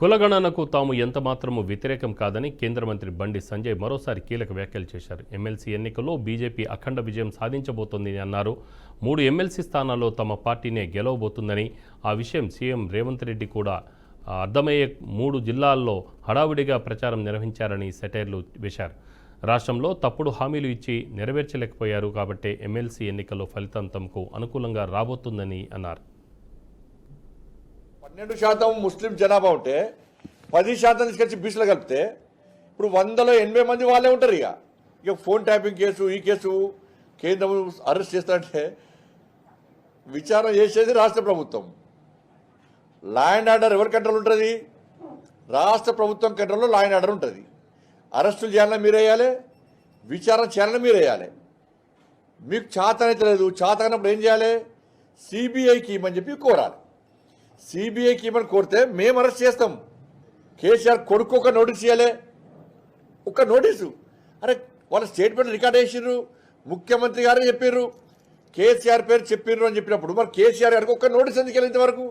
కులగణనకు తాము ఎంతమాత్రమూ వ్యతిరేకం కాదని కేంద్ర మంత్రి బండి సంజయ్ మరోసారి కీలక వ్యాఖ్యలు చేశారు. ఎమ్మెల్సీ ఎన్నికల్లో బీజేపీ అఖండ విజయం సాధించబోతోందని అన్నారు. 3 ఎమ్మెల్సీ స్థానాల్లో తమ పార్టీనే గెలవబోతుందని, ఆ విషయం సీఎం రేవంత్ రెడ్డి కూడా అర్థమయ్యే 3 జిల్లాల్లో హడావుడిగా ప్రచారం నిర్వహించారని సెటైర్లు వేశారు. రాష్ట్రంలో తప్పుడు హామీలు ఇచ్చి నెరవేర్చలేకపోయారు కాబట్టే ఎమ్మెల్సీ ఎన్నికల్లో ఫలితం తమకు అనుకూలంగా రాబోతుందని అన్నారు. 12% ముస్లిం జనాభా ఉంటే 10% తీసుకొచ్చి బీసీలో కలిపితే ఇప్పుడు 180 మంది వాళ్ళే ఉంటారు. ఇక ఫోన్ ట్యాపింగ్ కేసు, ఈ కేసు కేంద్రం అరెస్ట్ చేస్తారంటే విచారణ చేసేది రాష్ట్ర ప్రభుత్వం. లా అండ్ ఆర్డర్ ఎవరి కంట్రోల్ ఉంటుంది? రాష్ట్ర ప్రభుత్వం కంట్రోల్లో లా అండ్ ఆర్డర్ ఉంటుంది. అరెస్టులు చేయాలని మీరు వేయాలి, విచారణ చేయాలని మీరు వేయాలి. మీకు చేతనైతే లేదు, చేతనప్పుడు ఏం చేయాలి? సిబిఐకి ఇమ్మని చెప్పి కోరాలి. సిబిఐకి ఇమ్మని కోరితే మేము అరెస్ట్ చేస్తాం. కేసీఆర్ కొడుకు ఒక నోటీస్ ఇవ్వాలి, ఒక నోటీసు. అరే వాళ్ళ స్టేట్మెంట్ రికార్డ్ చేసిర్రు, ముఖ్యమంత్రి గారే చెప్పారు, కేసీఆర్ పేరు చెప్పిర్రు అని చెప్పినప్పుడు మరి కేసీఆర్ గారికి ఒక నోటీస్ ఎందుకు వెళ్ళి ఇంతవరకు?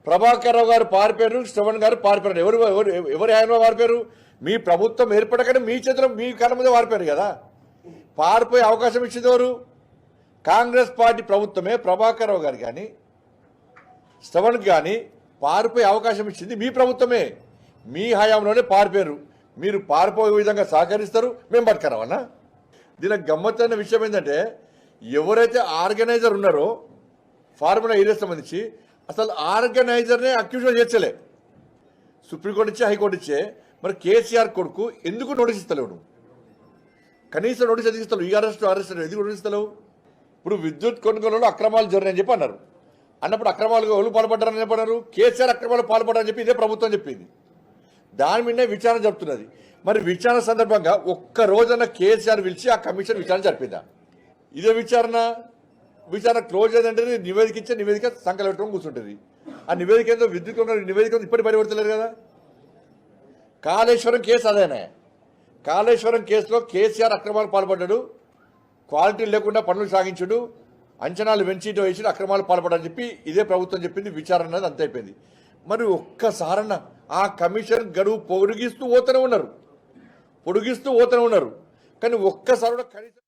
ప్రభాకర్ రావు గారు పారిపోయారు, శ్రవణ్ గారు పారిపోయారు. ఎవరు ఆయన పారిపోయారు? మీ ప్రభుత్వం ఏర్పడకనే మీ చేతిలో మీ కళ్ళ మీద పారిపోయారు కదా. పారిపోయే అవకాశం ఇచ్చింది ఎవరు? కాంగ్రెస్ పార్టీ ప్రభుత్వమే. ప్రభాకర్ రావు గారు కానీ శ్రవణ్కి కానీ పారిపోయే అవకాశం ఇచ్చింది మీ ప్రభుత్వమే. మీ హయాంలోనే పారిపోయారు. మీరు పారిపోయే విధంగా సహకరిస్తారు, మేము పట్టుకురావన్నా? దీనికి గమ్మత్తైన విషయం ఏంటంటే ఎవరైతే ఆర్గనైజర్ ఉన్నారో ఫార్ములా ఏరియా సంబంధించి అసలు ఆర్గనైజర్నే అక్యూజ్ చేర్చలే. సుప్రీంకోర్టు ఇచ్చే, హైకోర్టు ఇచ్చే. మరి కేసీఆర్ కొడుకు ఎందుకు నోటీస్ ఇస్తలేవు? కనీసం నోటీస్ ఎందుకు ఇస్తలేవు? ఈ అరెస్ట్ ఎందుకు నోటీస్ ఇస్తలేవు? ఇప్పుడు విద్యుత్ కొనుగోలులో అక్రమాలు జరిగాయని చెప్పి అన్నారు. అన్నప్పుడు అక్రమాలు ఎవరు పాల్పడ్డారని చెప్పన్నారు? కేసీఆర్ అక్రమాలు పాల్పడ్డారని చెప్పి ఇదే ప్రభుత్వం చెప్పింది. దాని మీదనే విచారణ జరుపుతున్నది. మరి విచారణ సందర్భంగా ఒక్క రోజన్న కేసీఆర్ పిలిచి ఆ కమిషన్ విచారణ జరిపిందా? ఇదే విచారణ క్లోజ్ అయ్యిందంటే నివేదిక ఇచ్చే, నివేదిక సంకలం పెట్టుకొని కూర్చుంటుంది. ఆ నివేదిక ఏందో విద్యుత్ నివేదిక ఇప్పటికి పరివర్తలేదు కదా. కాళేశ్వరం కేసు అదేనే. కాళేశ్వరం కేసులో కేసీఆర్ అక్రమాలు పాల్పడ్డాడు, క్వాలిటీ లేకుండా పనులు సాగించుడు, అంచనాలు పెంచిటో వేసి అక్రమాలు పాల్పడని చెప్పి ఇదే ప్రభుత్వం చెప్పింది. విచారణ అనేది అంత అయిపోయింది. మరి ఒక్కసారన్న ఆ కమిషన్ గడువు పొడిగిస్తూ పోతూనే ఉన్నారు. కానీ ఒక్కసారి కనీసం